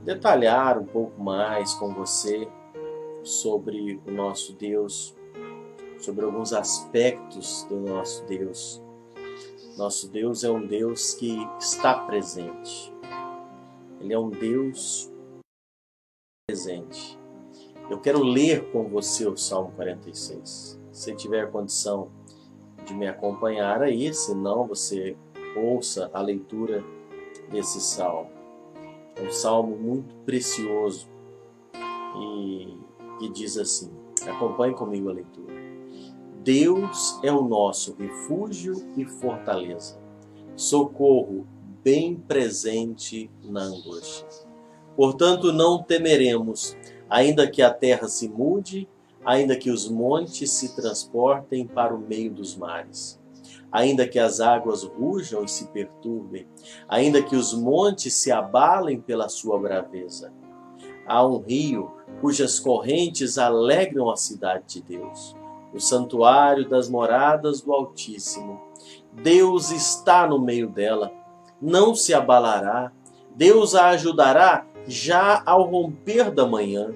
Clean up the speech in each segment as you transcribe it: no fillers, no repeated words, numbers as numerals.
detalhar um pouco mais com você sobre o nosso Deus, sobre alguns aspectos do nosso Deus. Nosso Deus é um Deus que está presente. Ele é um Deus presente. Eu quero ler com você o Salmo 46. Se tiver condição de me acompanhar aí, se não, você ouça a leitura desse salmo. É um salmo muito precioso e que diz assim, acompanhe comigo a leitura. Deus é o nosso refúgio e fortaleza, socorro bem presente na angústia. Portanto, não temeremos, ainda que a terra se mude, ainda que os montes se transportem para o meio dos mares, ainda que as águas rujam e se perturbem, ainda que os montes se abalem pela sua braveza. Há um rio cujas correntes alegram a cidade de Deus, o santuário das moradas do Altíssimo. Deus está no meio dela, não se abalará. Deus a ajudará já ao romper da manhã.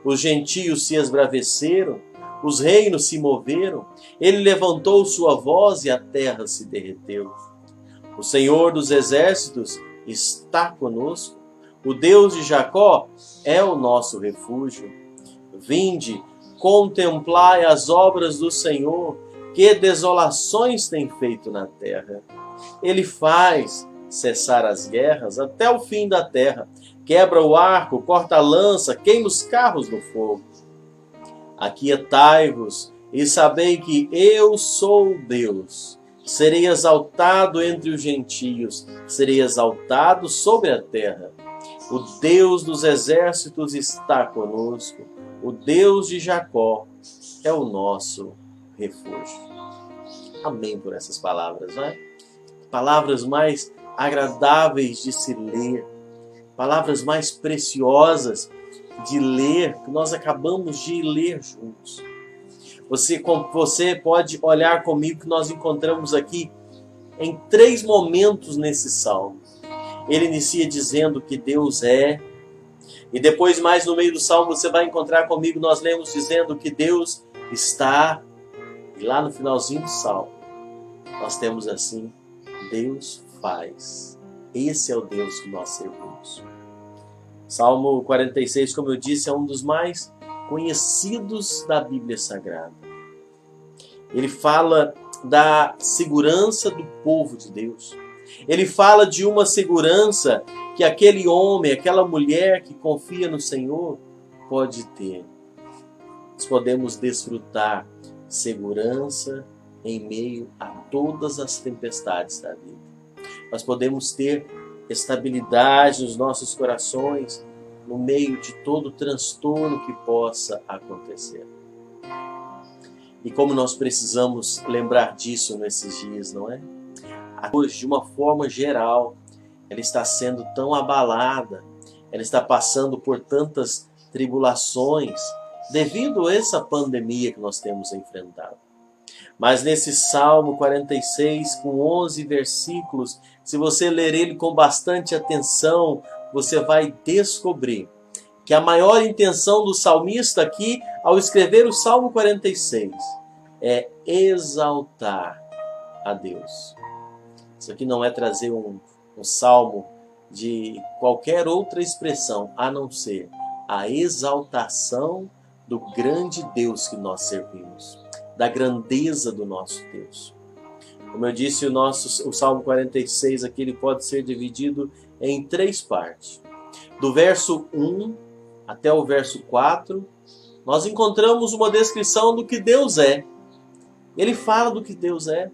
Os gentios se esbraveceram, os reinos se moveram, ele levantou sua voz e a terra se derreteu. O Senhor dos exércitos está conosco, o Deus de Jacó é o nosso refúgio. Vinde, contemplai as obras do Senhor, que desolações tem feito na terra. Ele faz cessar as guerras até o fim da terra, quebra o arco, corta a lança, queima os carros no fogo. Aquietai-vos e sabei que eu sou Deus. Serei exaltado entre os gentios, serei exaltado sobre a terra. O Deus dos exércitos está conosco, o Deus de Jacó é o nosso refúgio. Amém por essas palavras, não é? Palavras mais agradáveis de se ler, palavras mais preciosas de ler, que nós acabamos de ler juntos. Você pode olhar comigo que nós encontramos aqui em 3 momentos nesse salmo. Ele inicia dizendo que Deus é, e depois mais no meio do salmo você vai encontrar comigo, nós lemos dizendo que Deus está, e lá no finalzinho do salmo, nós temos assim, Deus faz. Esse é o Deus que nós servimos. Salmo 46, como eu disse, é um dos mais conhecidos da Bíblia Sagrada. Ele fala da segurança do povo de Deus. Ele fala de uma segurança que aquele homem, aquela mulher que confia no Senhor pode ter. Nós podemos desfrutar segurança em meio a todas as tempestades da vida. Nós podemos ter estabilidade nos nossos corações no meio de todo transtorno que possa acontecer. E como nós precisamos lembrar disso nesses dias, não é? Hoje, de uma forma geral, ela está sendo tão abalada, ela está passando por tantas tribulações devido a essa pandemia que nós temos enfrentado. Mas nesse Salmo 46, com 11 versículos, se você ler ele com bastante atenção, você vai descobrir que a maior intenção do salmista aqui, ao escrever o Salmo 46, é exaltar a Deus. Isso aqui não é trazer um salmo de qualquer outra expressão, a não ser a exaltação do grande Deus que nós servimos, da grandeza do nosso Deus. Como eu disse, o Salmo 46 aqui ele pode ser dividido em 3 partes. Do verso 1 até o verso 4, nós encontramos uma descrição do que Deus é. Ele fala do que Deus é.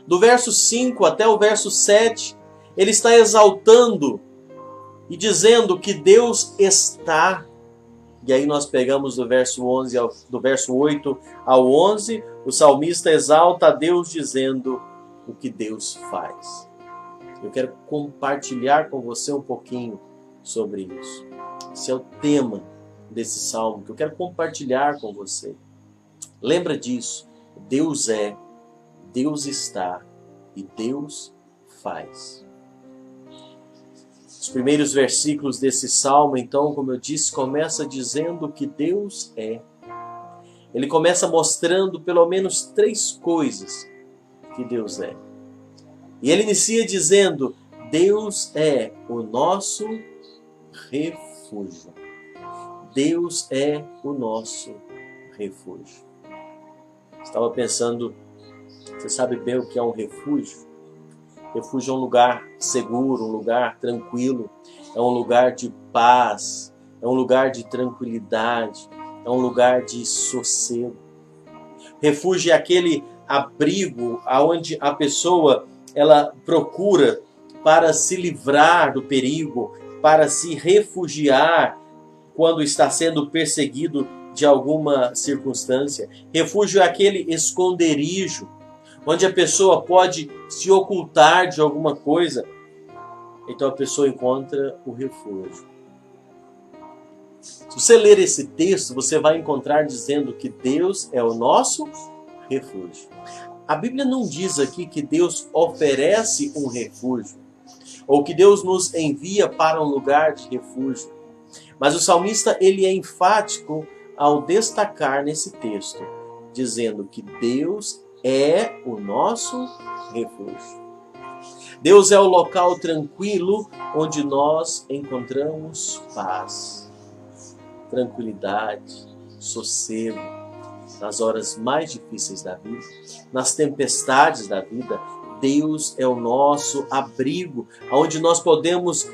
Do verso 5 até o verso 7, ele está exaltando e dizendo que Deus está. E aí nós pegamos do verso 8 ao 11, o salmista exalta a Deus dizendo o que Deus faz. Eu quero compartilhar com você um pouquinho sobre isso. Esse é o tema desse salmo que eu quero compartilhar com você. Lembra disso. Deus é, Deus está e Deus faz. Os primeiros versículos desse salmo, então, como eu disse, começa dizendo que Deus é. Ele começa mostrando pelo menos 3 coisas que Deus é. E ele inicia dizendo: Deus é o nosso refúgio. Deus é o nosso refúgio. Estava pensando, você sabe bem o que é um refúgio? Refúgio é um lugar seguro, um lugar tranquilo, é um lugar de paz, é um lugar de tranquilidade, é um lugar de sossego. Refúgio é aquele abrigo onde a pessoa ela procura para se livrar do perigo, para se refugiar quando está sendo perseguido de alguma circunstância. Refúgio é aquele esconderijo onde a pessoa pode se ocultar de alguma coisa. Então a pessoa encontra o refúgio. Se você ler esse texto, você vai encontrar dizendo que Deus é o nosso refúgio. A Bíblia não diz aqui que Deus oferece um refúgio, ou que Deus nos envia para um lugar de refúgio. Mas o salmista ele é enfático ao destacar nesse texto, dizendo que Deus é o nosso refúgio. Deus é o local tranquilo onde nós encontramos paz, tranquilidade, sossego, nas horas mais difíceis da vida, nas tempestades da vida. Deus é o nosso abrigo, onde nós podemos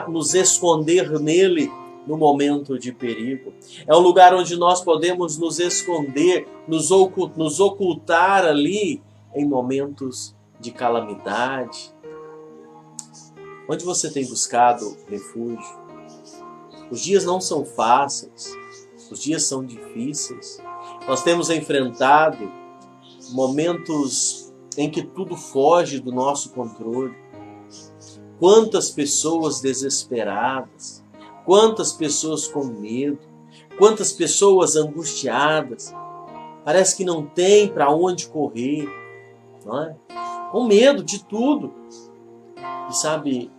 nos esconder nele no momento de perigo. É um lugar onde nós podemos nos esconder, nos ocultar ali em momentos de calamidade. Onde você tem buscado refúgio? Os dias não são fáceis, os dias são difíceis. Nós temos enfrentado momentos em que tudo foge do nosso controle. Quantas pessoas desesperadas, quantas pessoas com medo, quantas pessoas angustiadas, parece que não tem para onde correr, não é? Com medo de tudo. E sabe,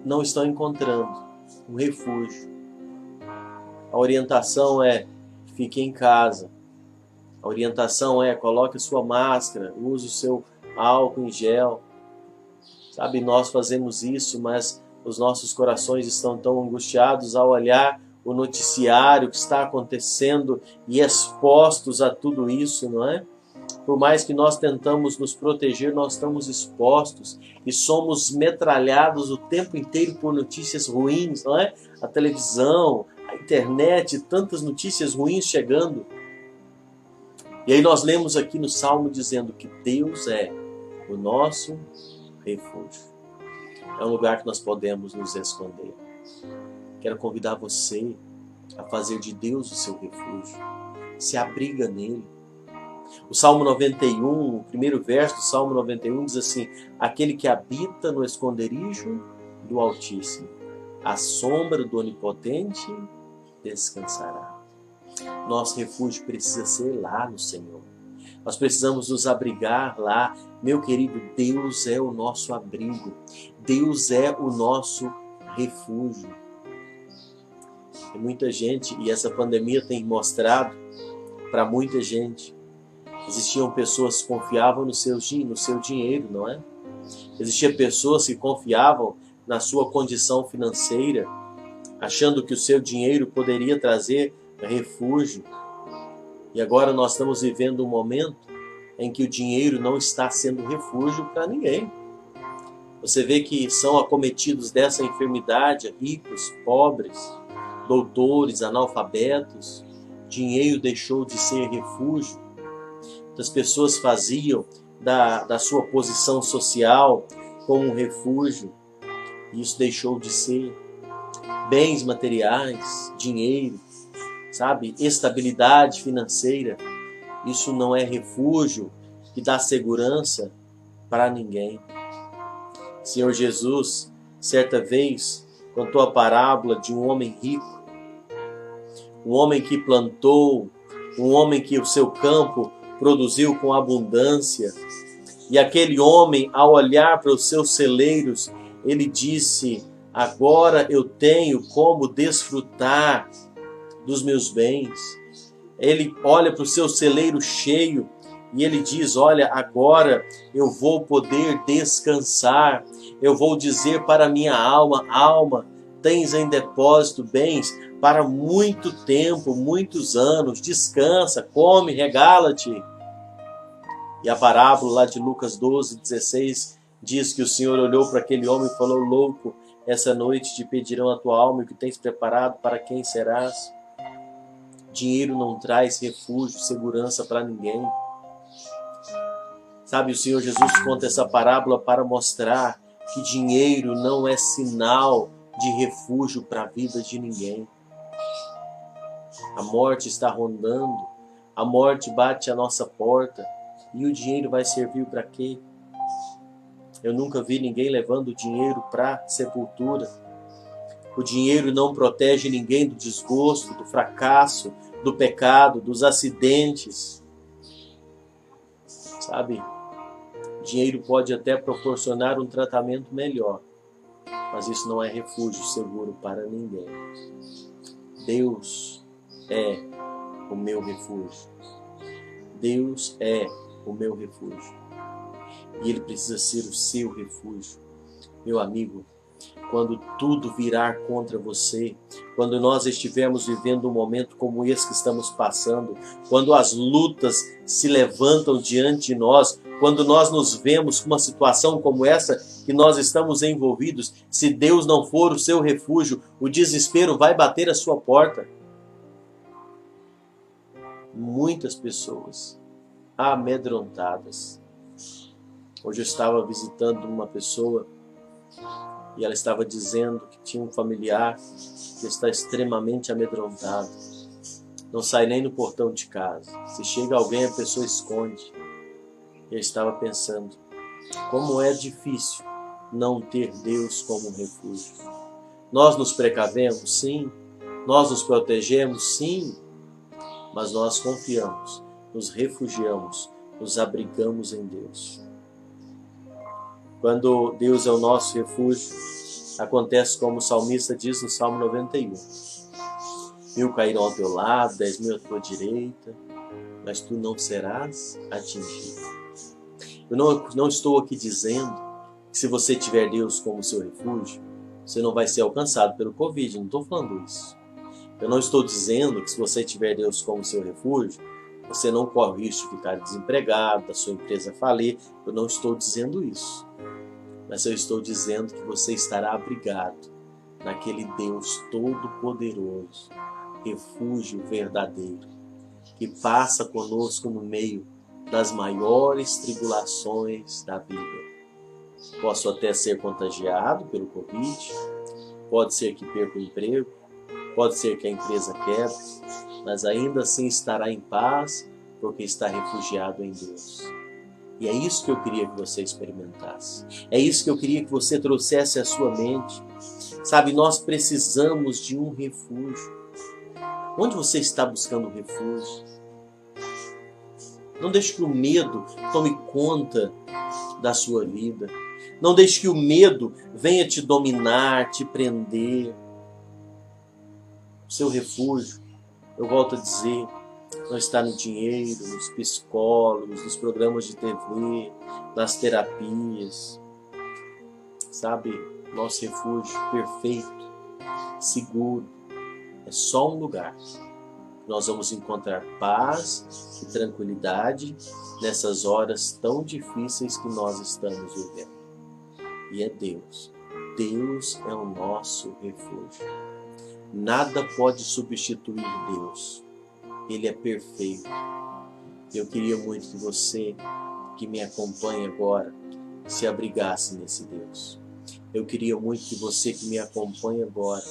não estão encontrando um refúgio. A orientação é: fique em casa. A orientação é: coloque a sua máscara, use o seu álcool em gel. Sabe, nós fazemos isso, mas os nossos corações estão tão angustiados ao olhar o noticiário que está acontecendo e expostos a tudo isso, não é? Por mais que nós tentamos nos proteger, nós estamos expostos e somos metralhados o tempo inteiro por notícias ruins, não é? A televisão, a internet, tantas notícias ruins chegando. E aí nós lemos aqui no Salmo dizendo que Deus é o nosso refúgio. É um lugar que nós podemos nos esconder. Quero convidar você a fazer de Deus o seu refúgio. Se abriga nele. O Salmo 91, o primeiro verso do Salmo 91 diz assim: aquele que habita no esconderijo do Altíssimo, à sombra do Onipotente descansará. Nosso refúgio precisa ser lá no Senhor. Nós precisamos nos abrigar lá. Meu querido, Deus é o nosso abrigo. Deus é o nosso refúgio. Tem muita gente, e essa pandemia tem mostrado para muita gente, existiam pessoas que confiavam no seu dinheiro, não é? Existiam pessoas que confiavam na sua condição financeira, achando que o seu dinheiro poderia trazer refúgio. E agora nós estamos vivendo um momento em que o dinheiro não está sendo refúgio para ninguém. Você vê que são acometidos dessa enfermidade ricos, pobres, doutores, analfabetos. Dinheiro deixou de ser refúgio. As pessoas faziam da sua posição social como um refúgio. E isso deixou de ser. Bens materiais, dinheiro, sabe, estabilidade financeira, isso não é refúgio que dá segurança para ninguém. Senhor Jesus, certa vez, contou a parábola de um homem rico, um homem que plantou, um homem que o seu campo produziu com abundância, e aquele homem, ao olhar para os seus celeiros, ele disse: Agora eu tenho como desfrutar dos meus bens. Ele olha para o seu celeiro cheio e ele diz: olha, agora eu vou poder descansar. Eu vou dizer para a minha alma: alma, tens em depósito bens para muito tempo, muitos anos. Descansa, come, regala-te. E a parábola lá de Lucas 12:16 diz que o Senhor olhou para aquele homem e falou: louco, essa noite te pedirão a tua alma e o que tens preparado, para quem serás? Dinheiro não traz refúgio, segurança para ninguém. Sabe, o Senhor Jesus conta essa parábola para mostrar que dinheiro não é sinal de refúgio para a vida de ninguém. A morte está rondando, a morte bate à nossa porta, e o dinheiro vai servir para quê? Eu nunca vi ninguém levando dinheiro para a sepultura. O dinheiro não protege ninguém do desgosto, do fracasso, do pecado, dos acidentes. Sabe? O dinheiro pode até proporcionar um tratamento melhor, mas isso não é refúgio seguro para ninguém. Deus é o meu refúgio. Deus é o meu refúgio. E Ele precisa ser o seu refúgio. Meu amigo, quando tudo virar contra você, quando nós estivermos vivendo um momento como esse que estamos passando, quando as lutas se levantam diante de nós, quando nós nos vemos com uma situação como essa que nós estamos envolvidos, se Deus não for o seu refúgio, o desespero vai bater à sua porta. Muitas pessoas amedrontadas. Hoje eu estava visitando uma pessoa e ela estava dizendo que tinha um familiar que está extremamente amedrontado. Não sai nem no portão de casa. Se chega alguém, a pessoa esconde. Eu estava pensando, como é difícil não ter Deus como um refúgio. Nós nos precavemos, sim. Nós nos protegemos, sim. Mas nós confiamos, nos refugiamos, nos abrigamos em Deus. Quando Deus é o nosso refúgio, acontece como o salmista diz no Salmo 91. 1000 cairão ao teu lado, 10.000 à tua direita, mas tu não serás atingido. Eu não estou aqui dizendo que se você tiver Deus como seu refúgio, você não vai ser alcançado pelo Covid, não estou falando isso. Eu não estou dizendo que se você tiver Deus como seu refúgio, você não corre o risco de ficar desempregado, da sua empresa falir. Eu não estou dizendo isso. Mas eu estou dizendo que você estará abrigado naquele Deus todo-poderoso, refúgio verdadeiro, que passa conosco no meio das maiores tribulações da vida. Posso até ser contagiado pelo Covid, pode ser que perca o emprego, pode ser que a empresa quebre, mas ainda assim estará em paz, porque está refugiado em Deus. E é isso que eu queria que você experimentasse. É isso que eu queria que você trouxesse à sua mente. Sabe, nós precisamos de um refúgio. Onde você está buscando refúgio? Não deixe que o medo tome conta da sua vida. Não deixe que o medo venha te dominar, te prender. O seu refúgio, eu volto a dizer, não está no dinheiro, nos psicólogos, nos programas de TV, nas terapias. Sabe, nosso refúgio perfeito, seguro, é só um lugar. Nós vamos encontrar paz e tranquilidade nessas horas tão difíceis que nós estamos vivendo. E é Deus. Deus é o nosso refúgio. Nada pode substituir Deus. Ele é perfeito. Eu queria muito que você, que me acompanha agora, se abrigasse nesse Deus. Eu queria muito que você que me acompanha agora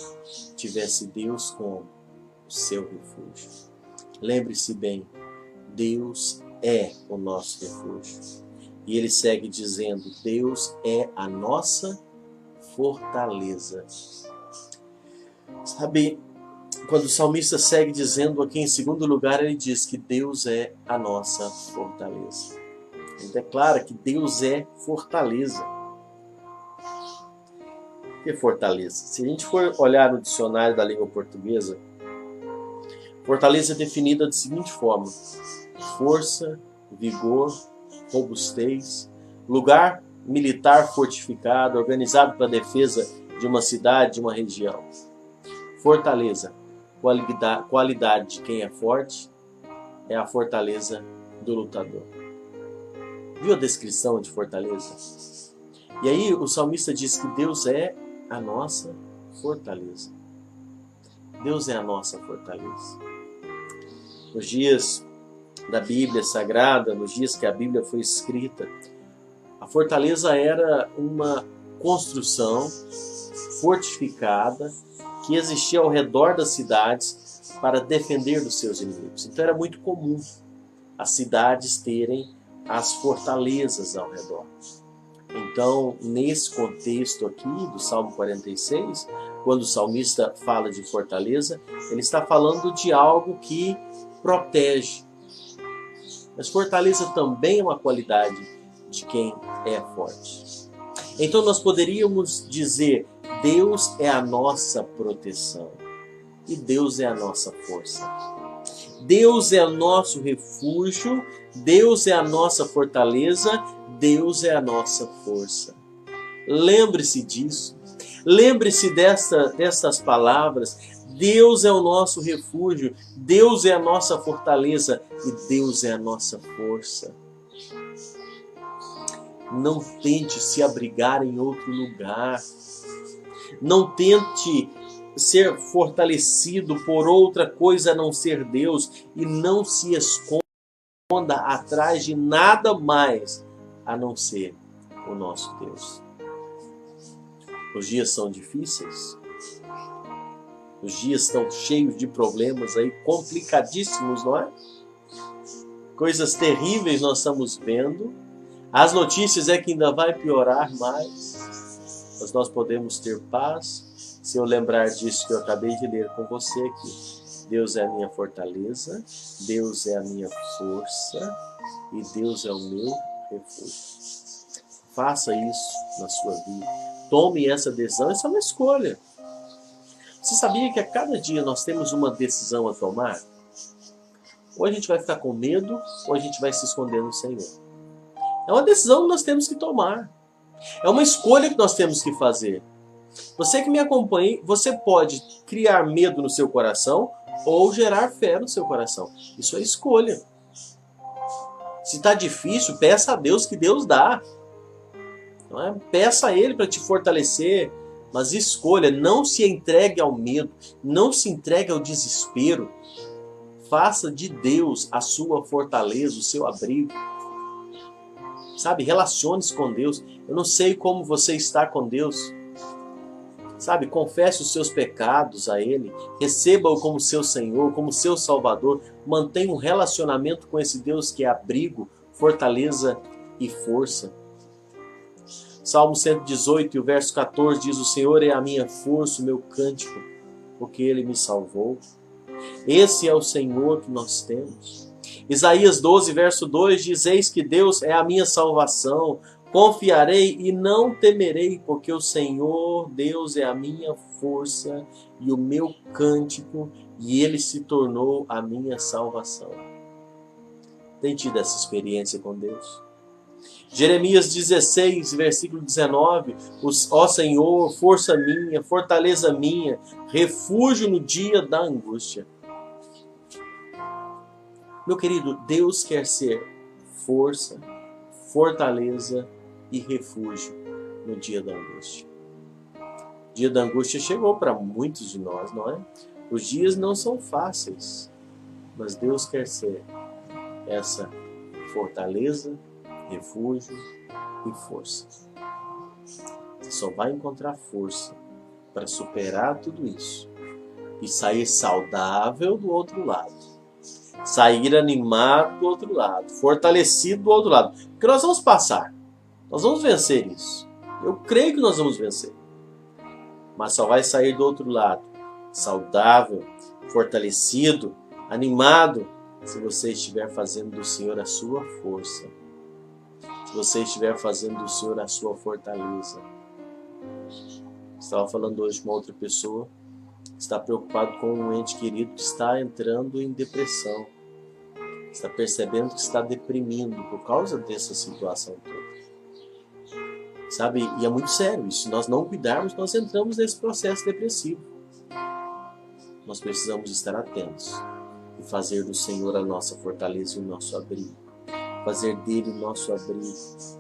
tivesse Deus como o seu refúgio. Lembre-se bem, Deus é o nosso refúgio. E ele segue dizendo, Deus é a nossa fortaleza. Sabe, quando o salmista segue dizendo aqui em segundo lugar, ele diz que Deus é a nossa fortaleza. Ele declara que Deus é fortaleza. O que é fortaleza? Se a gente for olhar no dicionário da língua portuguesa, fortaleza é definida da seguinte forma: força, vigor, robustez, lugar militar fortificado, organizado para a defesa de uma cidade, de uma região. Fortaleza, qualidade de quem é forte, é a fortaleza do lutador. Viu a descrição de fortaleza? E aí o salmista diz que Deus é a nossa fortaleza. Deus é a nossa fortaleza. Nos dias da Bíblia Sagrada, nos dias que a Bíblia foi escrita, a fortaleza era uma construção fortificada que existia ao redor das cidades para defender dos seus inimigos. Então era muito comum as cidades terem as fortalezas ao redor. Então, nesse contexto aqui do Salmo 46, quando o salmista fala de fortaleza, ele está falando de algo que protege. Mas fortaleza também é uma qualidade de quem é forte. Então nós poderíamos dizer: Deus é a nossa proteção e Deus é a nossa força. Deus é o nosso refúgio, Deus é a nossa fortaleza, Deus é a nossa força. Lembre-se disso. Lembre-se dessas palavras. Deus é o nosso refúgio, Deus é a nossa fortaleza e Deus é a nossa força. Não tente se abrigar em outro lugar. Não tente ser fortalecido por outra coisa a não ser Deus. E não se esconda atrás de nada mais a não ser o nosso Deus. Os dias são difíceis. Os dias estão cheios de problemas aí, complicadíssimos, não é? Coisas terríveis nós estamos vendo. As notícias é que ainda vai piorar mais. Mas nós podemos ter paz se eu lembrar disso que eu acabei de ler com você aqui. Deus é a minha fortaleza, Deus é a minha força e Deus é o meu refúgio. Faça isso na sua vida. Tome essa decisão, essa é uma escolha. Você sabia que a cada dia nós temos uma decisão a tomar? Ou a gente vai ficar com medo, ou a gente vai se esconder no Senhor. É uma decisão que nós temos que tomar. É uma escolha que nós temos que fazer. Você que me acompanha, você pode criar medo no seu coração ou gerar fé no seu coração. Isso é escolha. Se está difícil, peça a Deus que Deus dá. Não é? Peça a Ele para te fortalecer. Mas escolha, não se entregue ao medo, não se entregue ao desespero. Faça de Deus a sua fortaleza, o seu abrigo. Sabe, relacione-se com Deus. Eu não sei como você está com Deus. Sabe, confesse os seus pecados a Ele. Receba-o como seu Senhor, como seu Salvador. Mantenha um relacionamento com esse Deus que é abrigo, fortaleza e força. Salmo 118, o verso 14 diz: o Senhor é a minha força, o meu cântico, porque Ele me salvou. Esse é o Senhor que nós temos. Isaías 12, verso 2 diz: eis que Deus é a minha salvação, confiarei e não temerei, porque o Senhor Deus é a minha força e o meu cântico, e Ele se tornou a minha salvação. Tem tido essa experiência com Deus? Jeremias 16, versículo 19, ó Senhor, força minha, fortaleza minha, refúgio no dia da angústia. Meu querido, Deus quer ser força, fortaleza e refúgio no dia da angústia. O dia da angústia chegou para muitos de nós, não é? Os dias não são fáceis, mas Deus quer ser essa fortaleza, refúgio e força. Você só vai encontrar força para superar tudo isso e sair saudável do outro lado, sair animado do outro lado, fortalecido do outro lado, porque nós vamos passar, nós vamos vencer isso. Eu creio que nós vamos vencer, mas só vai sair do outro lado saudável, fortalecido, animado, se você estiver fazendo do Senhor a sua força. Se você estiver fazendo do Senhor a sua fortaleza. Estava falando hoje com uma outra pessoa que está preocupado com um ente querido que está entrando em depressão. Está percebendo que está deprimindo por causa dessa situação toda. Sabe? E é muito sério isso. Se nós não cuidarmos, nós entramos nesse processo depressivo. Nós precisamos estar atentos e fazer do Senhor a nossa fortaleza e o nosso abrigo. Fazer dele o nosso abrigo.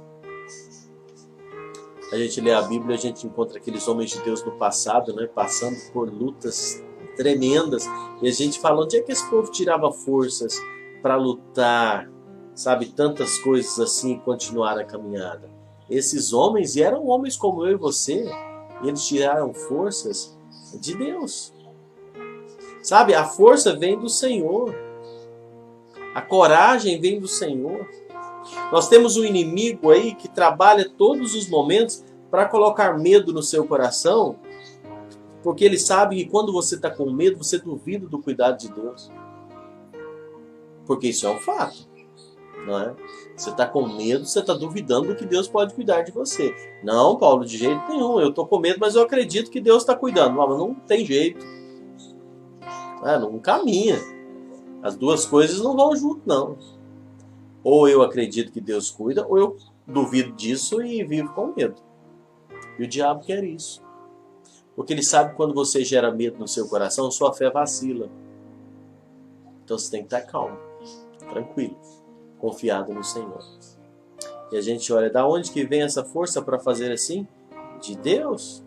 A gente lê a Bíblia, a gente encontra aqueles homens de Deus no passado, né, passando por lutas tremendas. E a gente fala, onde é que esse povo tirava forças para lutar, sabe, tantas coisas assim e continuar a caminhada? Esses homens, e eram homens como eu e você, eles tiraram forças de Deus. Sabe, a força vem do Senhor. A coragem vem do Senhor. Nós temos um inimigo aí que trabalha todos os momentos para colocar medo no seu coração, porque ele sabe que quando você está com medo, você duvida do cuidado de Deus. Porque isso é um fato, não é? Você está com medo, você está duvidando que Deus pode cuidar de você. Não, Paulo, de jeito nenhum. Eu estou com medo, mas eu acredito que Deus está cuidando. Mas não tem jeito. Não caminha. As duas coisas não vão junto, não. Ou eu acredito que Deus cuida, ou eu duvido disso e vivo com medo. E o diabo quer isso. Porque ele sabe que quando você gera medo no seu coração, sua fé vacila. Então você tem que estar calmo, tranquilo, confiado no Senhor. E a gente olha, da onde que vem essa força para fazer assim? De Deus.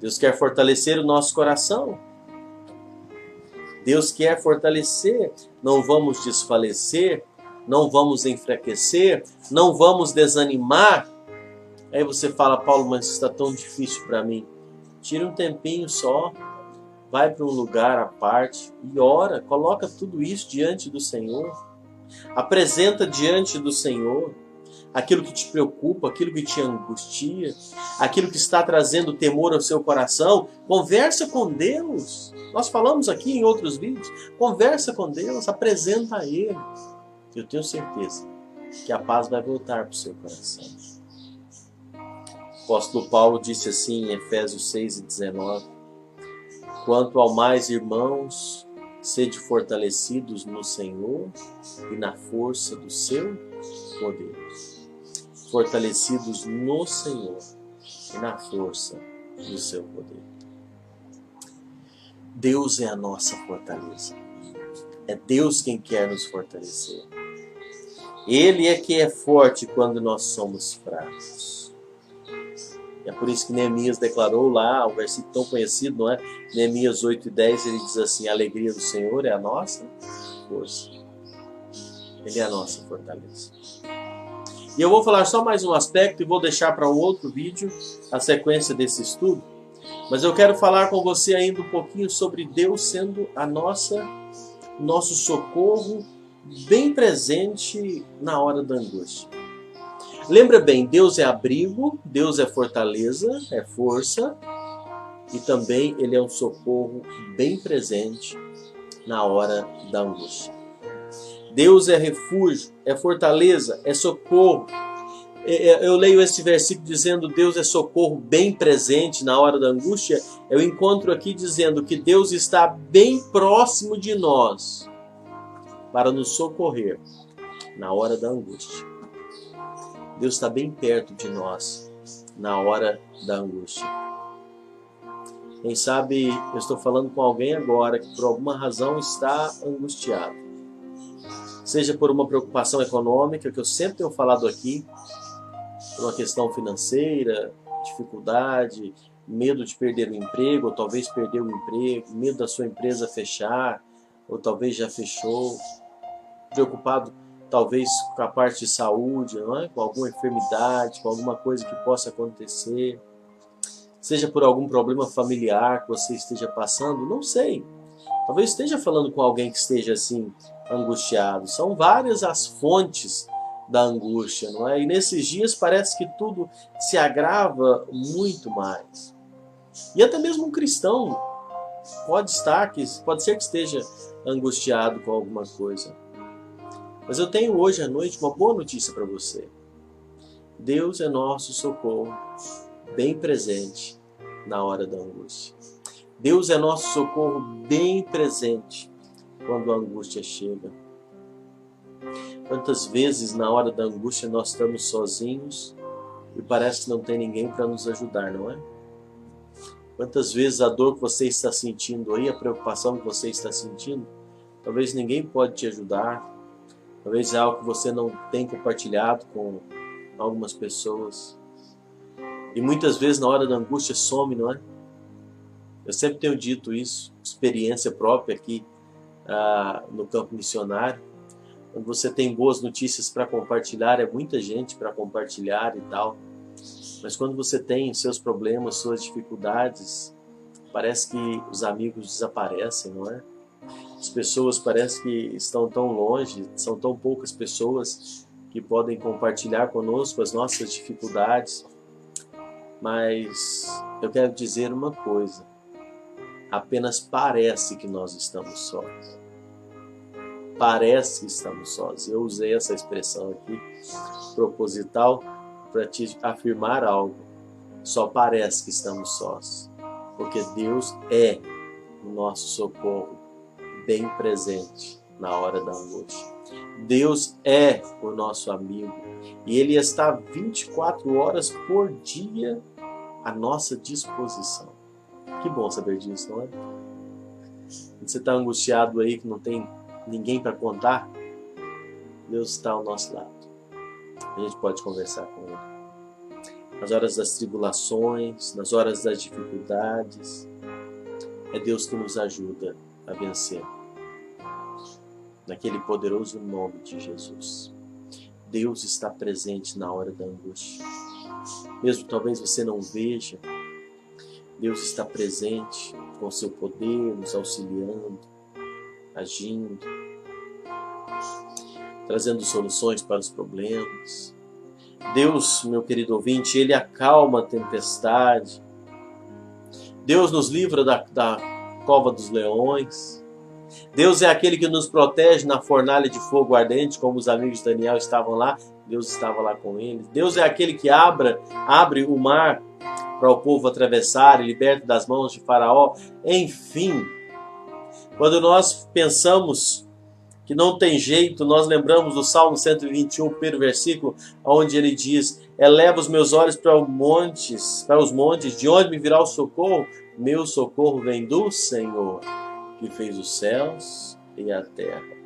Deus quer fortalecer o nosso coração. Deus quer fortalecer. Não vamos desfalecer, não vamos enfraquecer, não vamos desanimar. Aí você fala, Paulo, mas está tão difícil para mim. Tira um tempinho só, vai para um lugar à parte e ora, coloca tudo isso diante do Senhor. Apresenta diante do Senhor aquilo que te preocupa, aquilo que te angustia, aquilo que está trazendo temor ao seu coração. Conversa com Deus. Nós falamos aqui em outros vídeos. Conversa com Deus, apresenta a Ele. Eu tenho certeza que a paz vai voltar para o seu coração. O apóstolo Paulo disse assim em Efésios 6:19: quanto ao mais, irmãos, sede fortalecidos no Senhor e na força do seu poder. Fortalecidos no Senhor e na força do seu poder. Deus é a nossa fortaleza. É Deus quem quer nos fortalecer. Ele é que é forte quando nós somos fracos. É por isso que Neemias declarou lá, o versículo tão conhecido, não é? Neemias 8:10, ele diz assim, a alegria do Senhor é a nossa força. Ele é a nossa fortaleza. E eu vou falar só mais um aspecto e vou deixar para um outro vídeo a sequência desse estudo. Mas eu quero falar com você ainda um pouquinho sobre Deus sendo nosso socorro bem presente na hora da angústia. Lembra bem, Deus é abrigo, Deus é fortaleza, é força, e também Ele é um socorro bem presente na hora da angústia. Deus é refúgio, é fortaleza, é socorro. Eu leio esse versículo dizendo Deus é socorro bem presente na hora da angústia. Eu encontro aqui dizendo que Deus está bem próximo de nós para nos socorrer na hora da angústia. Deus está bem perto de nós na hora da angústia. Quem sabe eu estou falando com alguém agora que por alguma razão está angustiado. Seja por uma preocupação econômica, que eu sempre tenho falado aqui, por uma questão financeira, dificuldade, medo de perder o emprego, ou talvez perder o emprego, medo da sua empresa fechar, ou talvez já fechou, preocupado talvez com a parte de saúde, não é? Com alguma enfermidade, com alguma coisa que possa acontecer, seja por algum problema familiar que você esteja passando, não sei. Talvez esteja falando com alguém que esteja assim, angustiado. São várias as fontes da angústia, não é? E nesses dias parece que tudo se agrava muito mais. E até mesmo um cristão pode ser que esteja angustiado com alguma coisa. Mas eu tenho hoje à noite uma boa notícia para você. Deus é nosso socorro, bem presente na hora da angústia. Deus é nosso socorro bem presente quando a angústia chega. Quantas vezes na hora da angústia nós estamos sozinhos e parece que não tem ninguém para nos ajudar, não é? Quantas vezes a dor que você está sentindo aí, a preocupação que você está sentindo, talvez ninguém pode te ajudar, talvez é algo que você não tem compartilhado com algumas pessoas. E muitas vezes na hora da angústia some, não é? Eu sempre tenho dito isso, experiência própria aqui no campo missionário. Quando você tem boas notícias para compartilhar, é muita gente para compartilhar e tal. Mas quando você tem seus problemas, suas dificuldades, parece que os amigos desaparecem, não é? As pessoas parecem que estão tão longe, são tão poucas pessoas que podem compartilhar conosco as nossas dificuldades. Mas eu quero dizer uma coisa, apenas parece que nós estamos sós. Parece que estamos sós. Eu usei essa expressão aqui, proposital, para te afirmar algo. Só parece que estamos sós, porque Deus é o nosso socorro bem presente na hora da angústia. Deus é o nosso amigo e Ele está 24 horas por dia à nossa disposição. Que bom saber disso, não é? Quando você está angustiado aí, que não tem ninguém para contar, Deus está ao nosso lado. A gente pode conversar com Ele. Nas horas das tribulações, nas horas das dificuldades, é Deus que nos ajuda a vencer. Naquele poderoso nome de Jesus. Deus está presente na hora da angústia. Mesmo talvez você não veja, Deus está presente com seu poder, nos auxiliando, agindo, trazendo soluções para os problemas. Deus, meu querido ouvinte, Ele acalma a tempestade. Deus nos livra da cova dos leões. Deus é aquele que nos protege na fornalha de fogo ardente, como os amigos de Daniel estavam lá, Deus estava lá com eles. Deus é aquele que abre o mar para o povo atravessar e liberta das mãos de Faraó. Enfim, quando nós pensamos que não tem jeito, nós lembramos do Salmo 121, primeiro versículo, onde ele diz: eleva os meus olhos para os montes, de onde me virá o socorro? Meu socorro vem do Senhor, que fez os céus e a terra.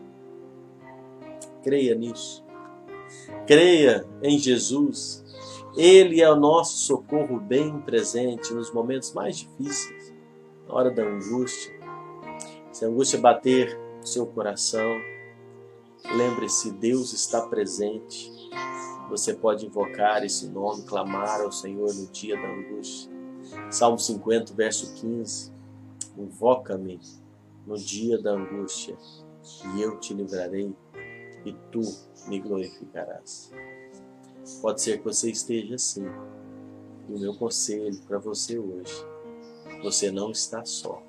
Creia nisso. Creia em Jesus. Ele é o nosso socorro bem presente nos momentos mais difíceis, na hora da angústia. Se a angústia bater no seu coração, lembre-se, Deus está presente. Você pode invocar esse nome, clamar ao Senhor no dia da angústia. Salmo 50, verso 15. Invoca-me no dia da angústia, e eu te livrarei, e tu me glorificarás. Pode ser que você esteja assim. E o meu conselho para você hoje: você não está só.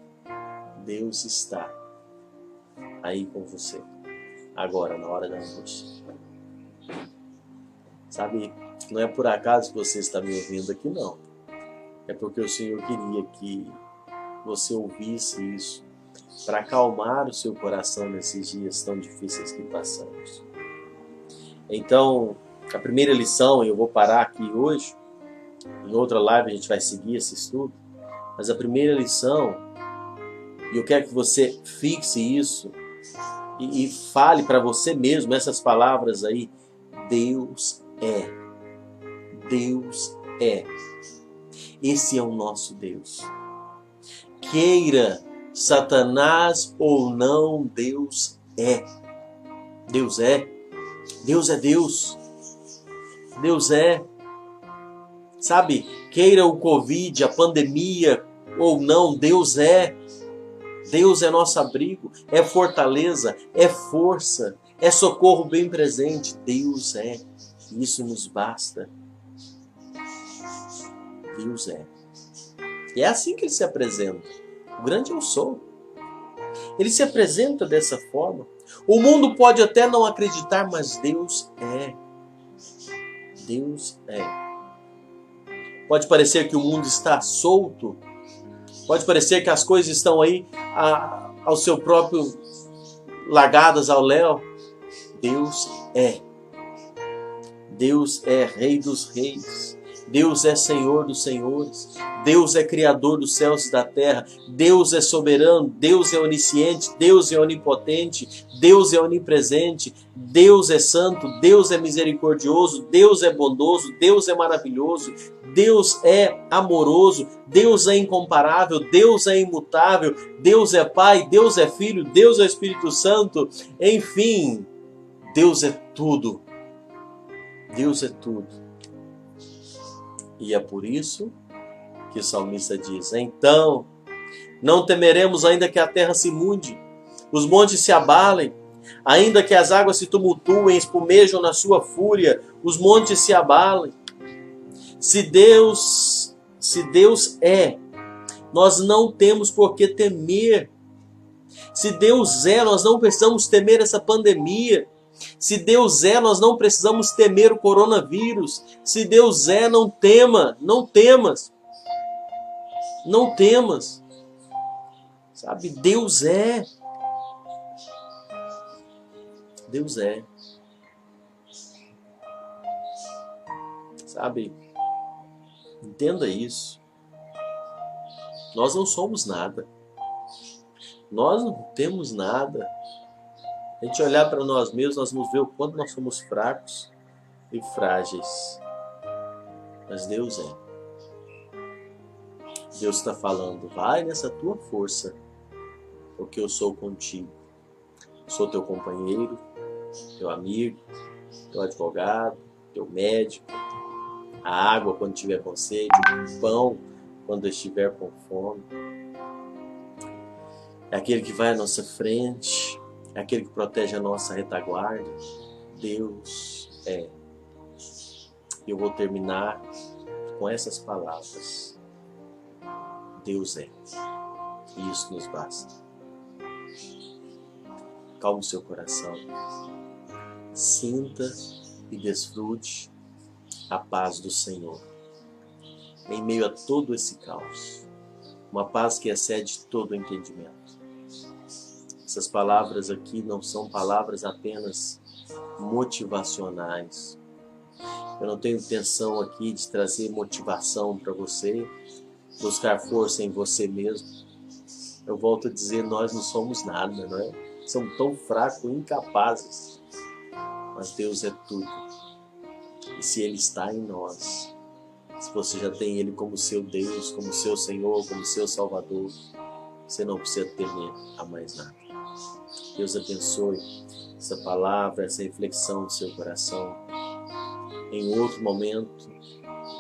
Deus está aí com você, agora, na hora da angústia. Sabe, não é por acaso que você está me ouvindo aqui, não. É porque o Senhor queria que você ouvisse isso, para acalmar o seu coração nesses dias tão difíceis que passamos. Então, a primeira lição, e eu vou parar aqui hoje, em outra live a gente vai seguir esse estudo, mas a primeira lição, e eu quero que você fixe isso e fale para você mesmo essas palavras aí: Deus é. Deus é. Esse é o nosso Deus. Queira Satanás ou não, Deus é. Deus é. Deus é Deus. Deus é. Sabe, queira o Covid, a pandemia ou não, Deus é. Deus é nosso abrigo, é fortaleza, é força, é socorro bem presente. Deus é. Isso nos basta. Deus é. E é assim que Ele se apresenta. O grande eu sou. Ele se apresenta dessa forma. O mundo pode até não acreditar, mas Deus é. Deus é. Pode parecer que o mundo está solto. Pode parecer que as coisas estão aí ao seu próprio, largadas ao léu. Deus é. Deus é Rei dos Reis. Deus é Senhor dos Senhores. Deus é Criador dos céus e da terra. Deus é soberano. Deus é onisciente. Deus é onipotente. Deus é onipresente. Deus é santo. Deus é misericordioso. Deus é bondoso. Deus é maravilhoso. Deus é amoroso. Deus é incomparável. Deus é imutável. Deus é Pai. Deus é Filho. Deus é Espírito Santo. Enfim, Deus é tudo. Deus é tudo. E é por isso que o salmista diz: então, não temeremos ainda que a terra se mude, os montes se abalem, ainda que as águas se tumultuem, espumejam na sua fúria, os montes se abalem. Se Deus é, nós não temos por que temer. Se Deus é, nós não precisamos temer essa pandemia. Se Deus é, nós não precisamos temer o coronavírus. Se Deus é, não tema, não temas. Não temas. Sabe, Deus é. Deus é. Sabe, entenda isso. Nós não somos nada. Nós não temos nada. A gente olhar para nós mesmos, nós vamos ver o quanto nós somos fracos e frágeis. Mas Deus é. Deus está falando: vai nessa tua força, porque eu sou contigo. Sou teu companheiro, teu amigo, teu advogado, teu médico, a água quando estiver com sede, o pão quando estiver com fome. É aquele que vai à nossa frente, é aquele que protege a nossa retaguarda. Deus é. Eu vou terminar com essas palavras. Deus é. E isso nos basta. Calme o seu coração. Sinta e desfrute a paz do Senhor. Em meio a todo esse caos. Uma paz que excede todo o entendimento. Essas palavras aqui não são palavras apenas motivacionais. Eu não tenho intenção aqui de trazer motivação para você, buscar força em você mesmo. Eu volto a dizer, nós não somos nada, não é? Somos tão fracos, incapazes. Mas Deus é tudo. E se Ele está em nós, se você já tem Ele como seu Deus, como seu Senhor, como seu Salvador, você não precisa temer a mais nada. Deus abençoe essa palavra, essa reflexão no seu coração. Em outro momento,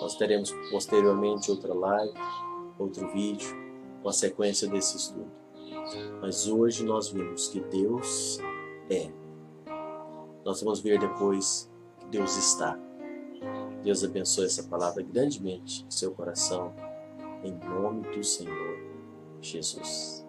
nós teremos posteriormente outra live, outro vídeo, com a sequência desse estudo. Mas hoje nós vimos que Deus é. Nós vamos ver depois que Deus está. Deus abençoe essa palavra grandemente em seu coração, em nome do Senhor Jesus.